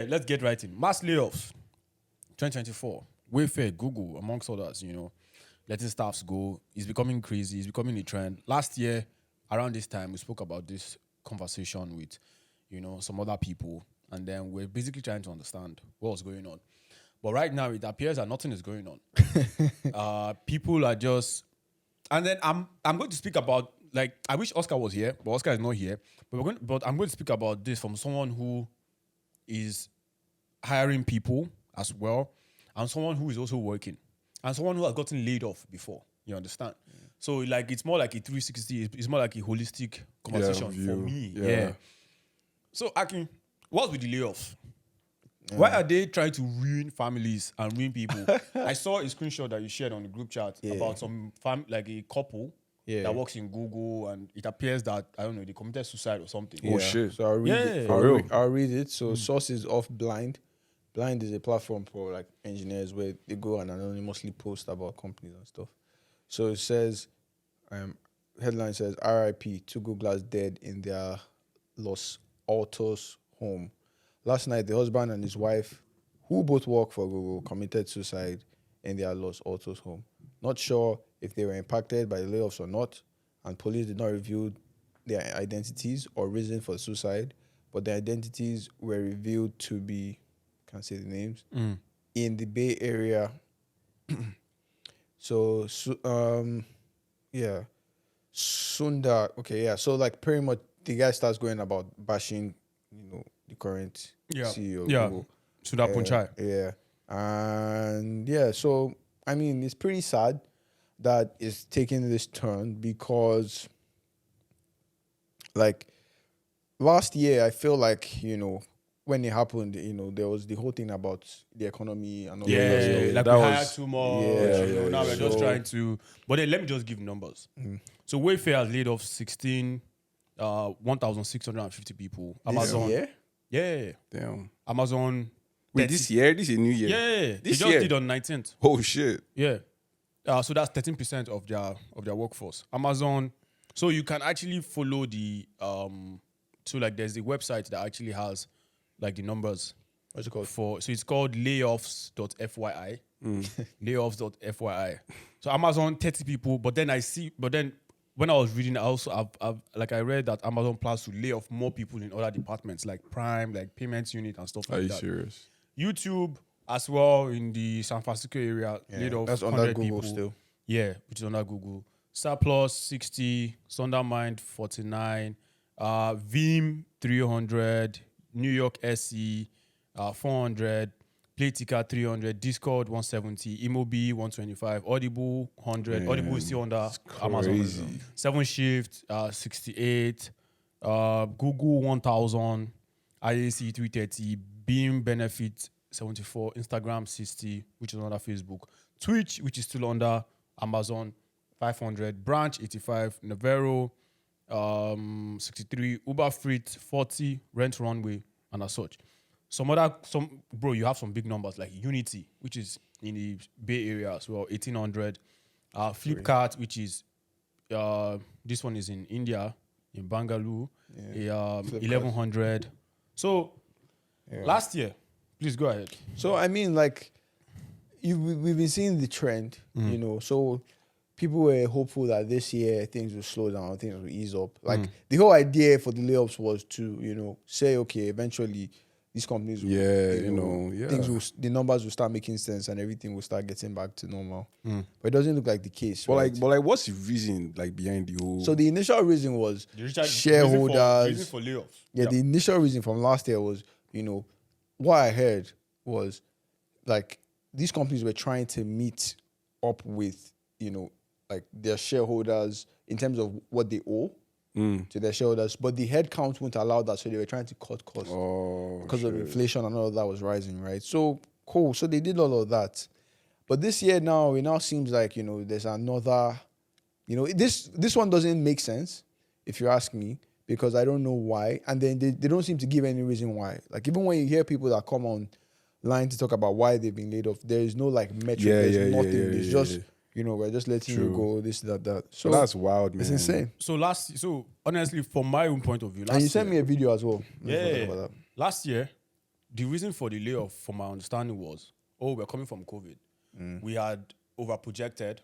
Let's get right in. Mass layoffs, 2024. Wayfair, Google, amongst others, letting staffs go. It's becoming crazy. It's becoming a trend. Last year, around this time, we spoke about this conversation with, some other people. And then we're basically trying to understand what was going on. But right now, it appears that nothing is going on. People are just... And then I'm going to speak about, like, I wish Oscar was here, but Oscar is not here. But I'm going to speak about this from someone who is hiring people as well, and someone who is also working, and someone who has gotten laid off before. You understand? So, like, it's more like a 360. It's more like a holistic conversation for me. Yeah. So, Akin, what's with the layoffs? Why are they trying to ruin families and ruin people? I saw a screenshot that you shared on the group chat about some like a couple that works in Google, and it appears that, I don't know, they committed suicide or something. Oh shit! So I'll read it. For real? I'll read it. So sources of Blind. Blind is a platform for like engineers where they go and anonymously post about companies and stuff. So it says, headline says, "R.I.P. Two Googlers dead in their Los Altos home. Last night, the husband and his wife, who both work for Google, committed suicide in their Los Altos home. Not sure if they were impacted by the layoffs or not, and police did not reveal their identities or reason for suicide, but their identities were revealed to be, can't say the names, in the Bay Area." So Sundar, so like pretty much the guy starts going about bashing, the current CEO of Google. Sundar Pichai. So I mean, it's pretty sad that it's taking this turn because, like, last year I feel like, when it happened, there was the whole thing about the economy and all that. Like that we was- hired too much. Now we're just trying to. But then let me just give numbers. So Wayfair has laid off 1,650 people. Amazon, Yeah. Damn. Amazon. Wait, this year? This is a new year? Yeah, they This just year? did on 19th. Oh shit! Yeah. So that's 13% of their workforce. Amazon. So you can actually follow the so like there's a website that actually has like the numbers. What's it called? So it's called layoffs.fyi. Layoffs.fyi. So Amazon 30 people, but then when I was reading, I read that Amazon plans to lay off more people in other departments like Prime, like payments unit and stuff Are like you that. serious? YouTube as well in the San Francisco area laid off That's 100 under Google people. still. Yeah, which is under Google. Surplus 60, Sundermind 49, Veeam 300, New York SE 400, Playtika 300, Discord 170, Imobi 125, Audible 100. Man, Audible is still under Amazon. crazy. 7 Shift 68, Google 1000, IAC 330, Beam Benefit 74, Instagram 60, which is under Facebook, Twitch, which is still under Amazon 500, Branch 85, Navarro 63, Uber Freight 40, Rent Runway, and as such. You have some big numbers like Unity, which is in the Bay Area as well, 1,800. Flipkart, which is this one is in India, in Bangalore, 1,100. So last year, please go ahead. So I mean, like, we've been seeing the trend, So people were hopeful that this year things will slow down, things will ease up. Like the whole idea for the layoffs was to, say, okay, eventually these companies will, the numbers will start making sense and everything will start getting back to normal. But it doesn't look like the case. But right? like, what's the reason like behind the whole? So the initial reason was Reason shareholders. for layoffs. The initial reason from last year was, what I heard was like these companies were trying to meet up with, like their shareholders in terms of what they owe to their shareholders, but the headcount wouldn't allow that, so they were trying to cut costs because of inflation and all of that was rising, right? So cool. So they did all of that, but this year now it now seems like there's another, this one doesn't make sense if you ask me, because I don't know why, and then they don't seem to give any reason why. Like even when you hear people that come online to talk about why they've been laid off, there is no like metric, there's nothing. It's just we're just letting you go, this, that. So that's wild, man. It's insane. So honestly, from my own point of view, And you sent me a video as well. Yeah. Last year, the reason for the layoff, from my understanding, was, we're coming from COVID. We had over projected.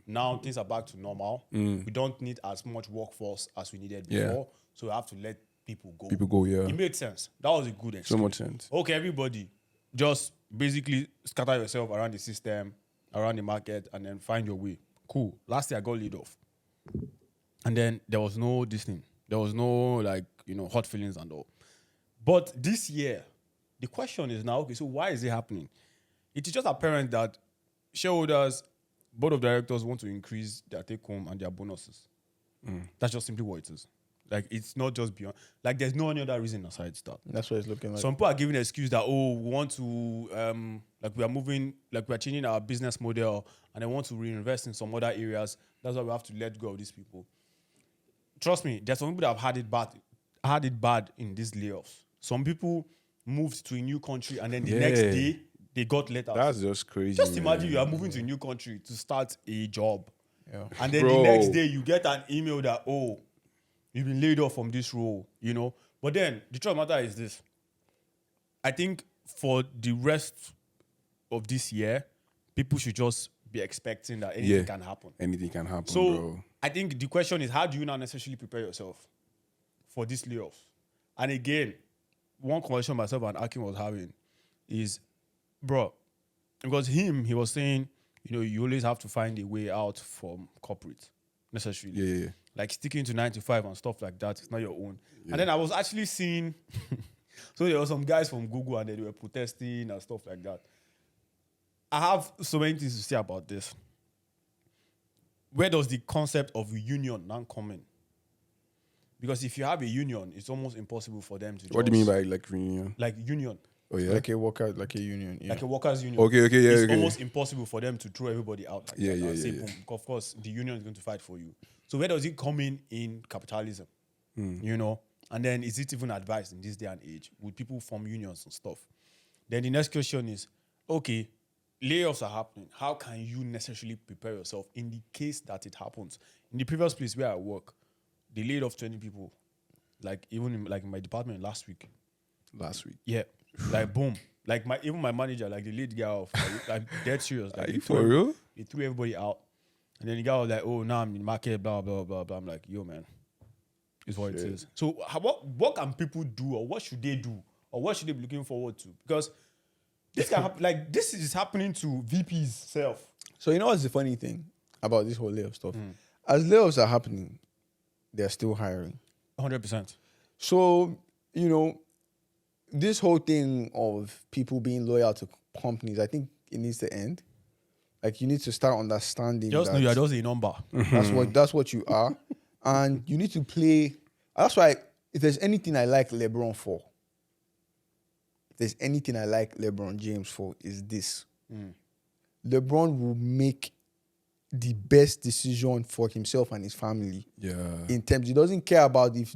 Now things are back to normal. We don't need as much workforce as we needed before, so we have to let people go. People go, yeah. It made sense. That was a good excuse. So much sense. Okay, everybody, just basically scatter yourself around the system, around the market, and then find your way. Cool. Last year I got laid off, and then there was no this thing. There was no hot feelings and all. But this year, the question is now, okay, so why is it happening? It is just apparent that shareholders, board of directors want to increase their take home and their bonuses. That's just simply what it is. Like, it's not just beyond. Like, there's no any other reason aside that. That's what it's looking like. Some people are giving an excuse that, we want to, we are moving, we are changing our business model and they want to reinvest in some other areas. That's why we have to let go of these people. Trust me, there's some people that have had it bad in these layoffs. Some people moved to a new country and then the next day, they got let out. That's just crazy. Just imagine you are moving to a new country to start a job. Yeah. And then the next day, you get an email that, you've been laid off from this role, But then, the truth of the matter is this. I think for the rest of this year, people should just be expecting that anything can happen. Anything can happen, So, bro. I think the question is, how do you not necessarily prepare yourself for these layoffs? And again, one conversation myself and Akin was having is, bro, because he was saying, you always have to find a way out from corporate, necessarily. Yeah. Like sticking to 9 to 5 and stuff like that. It's not your own. Yeah. And then I was actually seeing, so there were some guys from Google and they were protesting and stuff like that. I have so many things to say about this. Where does the concept of union now come in? Because if you have a union, it's almost impossible for them to. What do you mean by reunion? Like union. Oh yeah, like a union. Yeah. Like a workers' union. Okay, yeah. It's almost impossible for them to throw everybody out. Like Yeah. Boom. Of course, the union is going to fight for you. So where does it come in capitalism? And then is it even advised in this day and age? Would people form unions and stuff? Then the next question is, okay, layoffs are happening. How can you necessarily prepare yourself in the case that it happens? In the previous place where I work, they laid off 20 people. Like even in my department last week. Yeah. Like boom. Like even my manager, like the lead guy off. Like dead serious. Like, Are you for real? He threw everybody out. And then the guy was like, now I'm in the market, blah, blah, blah, blah. I'm like, yo, man. It's what it is. So what can people do, or what should they do? Or what should they be looking forward to? Because this can happen, like this is happening to VPs self. So what's the funny thing about this whole layoff stuff? As layoffs are happening, they're still hiring. 100%. So, this whole thing of people being loyal to companies, I think it needs to end. Like, you need to start understanding Just know you're just a number. That's what you are. And you need to play. That's why, if there's anything I like LeBron for, if there's anything I like LeBron James for, is this. LeBron will make the best decision for himself and his family. Yeah. In terms, he doesn't care about if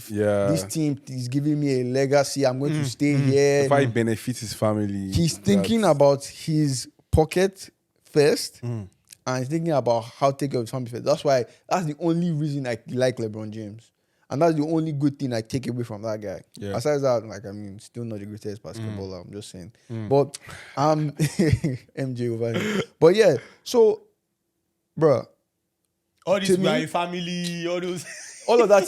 this team is giving me a legacy, I'm going to stay here. If I benefit his family. He's thinking about his pocket first, and he's thinking about how to take care of his family first. That's the only reason I like LeBron James. And that's the only good thing I take away from that guy. Yeah. Aside that, still not the greatest basketballer, I'm just saying. But MJ over here. But yeah, so, bro. All this family, all those. All of that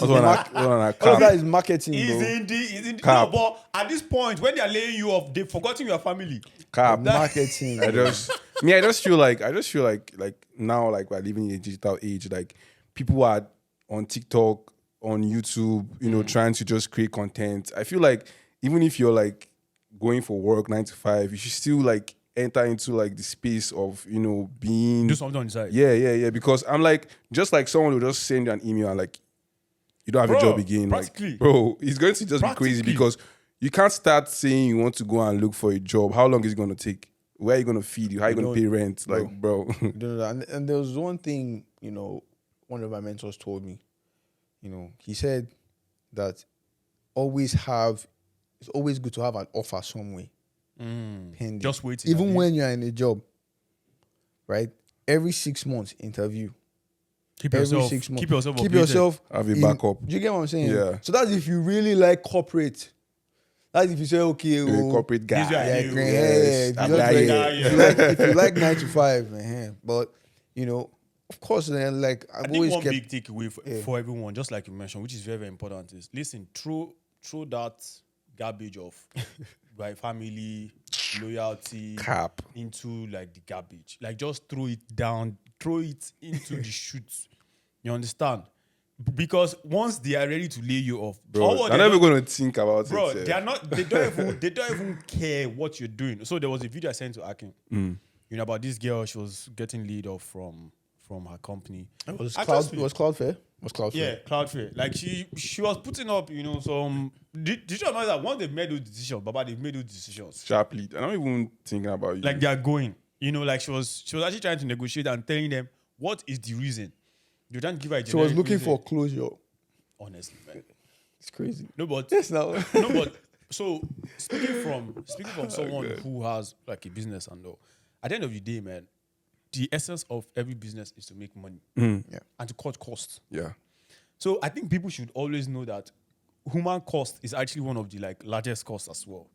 is marketing, bro. Is in no, but at this point, when they are laying you off, they've forgotten your family. Marketing. I just feel like now, like we're living in a digital age, like people are on TikTok, on YouTube, trying to just create content. I feel like even if you're like going for work 9 to 5, you should still like enter into like the space of being do something on the side. Yeah. Because I'm like, just like someone will just send you an email and like you don't have a job again. Like, bro, it's going to just be crazy because you can't start saying you want to go and look for a job. How long is it going to take? Where are you going to feed you? How are you going to pay rent? Like, bro. And there was one thing, one of my mentors told me. He said that it's always good to have an offer somewhere. Pending. Just waiting. Even when you're in a job, right? Every 6 months, interview. Keep yourself Keep yourself. Have a backup. Do you get what I'm saying? Yeah. So that's if you really like corporate. That's if you say okay, You're a corporate guy. This guy, yeah, you- great, Yes, yeah, I'm if you that just here. like- if you like, if you like 9 to 5, man. But you know, of course, then like I I've think always one kept. big takeaway for everyone, just like you mentioned, which is very, very important, is listen, throw that garbage of my family, loyalty Cap. into like the garbage. Like just throw it down, throw it into the chute. You understand? Because once they are ready to lay you off, Bro, all what I'm they never don't- going to think about bro, it. they are not. They don't even care what you're doing. So there was a video I sent to Akin, you know, about this girl. She was getting laid off from her company. It was I trust Cloud. me. Was Cloudflare? Was Cloudflare? Yeah, Cloudflare. Like she was putting up, you know, some. Did you know that once they've made those decisions, Baba, they've made those decisions. Sharply. I'm not even thinking about you. Like they are going. You know, like she was actually trying to negotiate and telling them what is the reason. You're trying to give her a She was generic looking reason. for closure. Honestly, man. It's crazy. No, but Yes, now. no, but so speaking from someone who has like a business and all, at the end of the day, man, the essence of every business is to make money Yeah. and to cut costs. yeah. So I think people should always know that human cost is actually one of the like largest costs as well.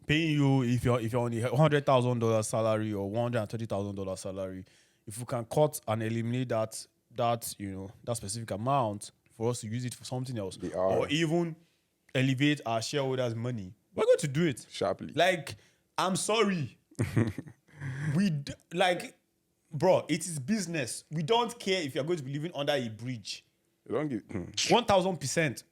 Paying you if you're on the $100,000 salary or $130,000 salary, if you can cut and eliminate that you know that specific amount for us to use it for something else, They are. or even elevate our shareholders' money, we're going to do it. Sharply. Like, I'm sorry, like, bro, it is business. We don't care if you're going to be living under a bridge. You don't give. 1000%.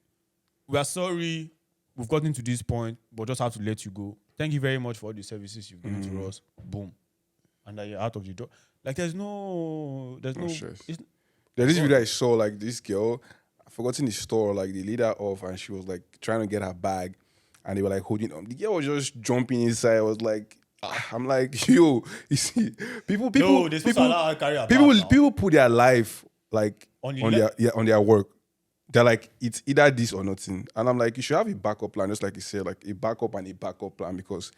We are sorry we've gotten to this point, but just have to let you go. Thank you very much for all the services you've given to us. Boom. And then you're out of the door. Like there's no stress. it's- There's this video I saw, like this girl, I forgotten the store, like they laid her off and she was like trying to get her bag and they were like holding on. The girl was just jumping inside. I was like, I'm like, yo, you see, people, No, they're supposed to allow her to carry her bag now. people put their life like On on the their work. They're like, it's either this or nothing. And I'm like, you should have a backup plan, just like you said, like a backup and a backup plan, because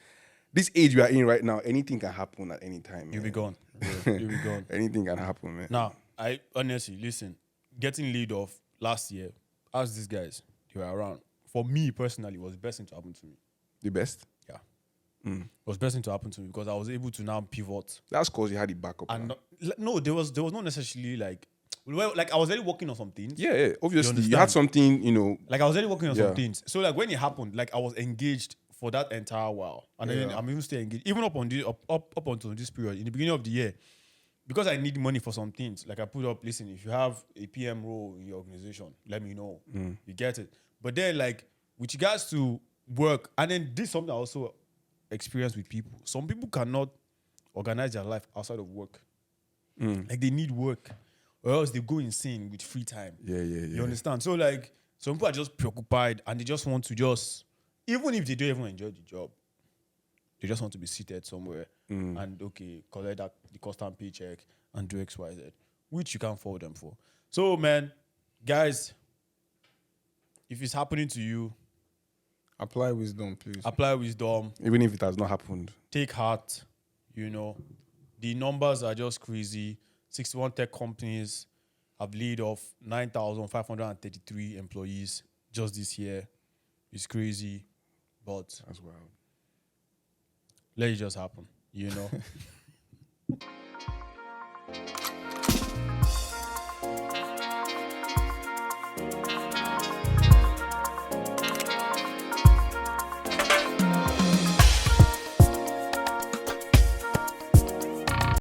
this age we are in right now, anything can happen at any time. You'll be man. gone. Bro. You'll be gone. Anything can happen, man. Now, I honestly listen, getting laid off last year, as these guys, they were around. For me personally, it was the best thing to happen to me. The best. Yeah. It was the best thing to happen to me because I was able to now pivot. That's because you had the backup plan. And no, there was not necessarily like, well, like I was already working on some things. Yeah, obviously. You understand? had something, you know. Like I was already working on Yeah. some things. So like when it happened, like I was engaged for that entire while. And then Yeah. I'm even still engaged. Even up until this period, in the beginning of the year. Because I need money for some things. Like I put up, listen, if you have a PM role in your organization, let me know. You get it. But then like with regards to work, and then this is something I also experience with people. Some people cannot organize their life outside of work. Like they need work. Or else they go insane with free time. Yeah. You understand? So like some people are just preoccupied and they just want to even if they don't even enjoy the job, they just want to be seated somewhere and collect the constant paycheck and do X, Y, Z, which you can't fault them for. So man, guys, if it's happening to you, Apply wisdom, please. apply wisdom, Even if it has not happened. take heart. You know, the numbers are just crazy. 61 tech companies have laid off 9,533 employees just this year. It's crazy, but As well. let it just happen, you know.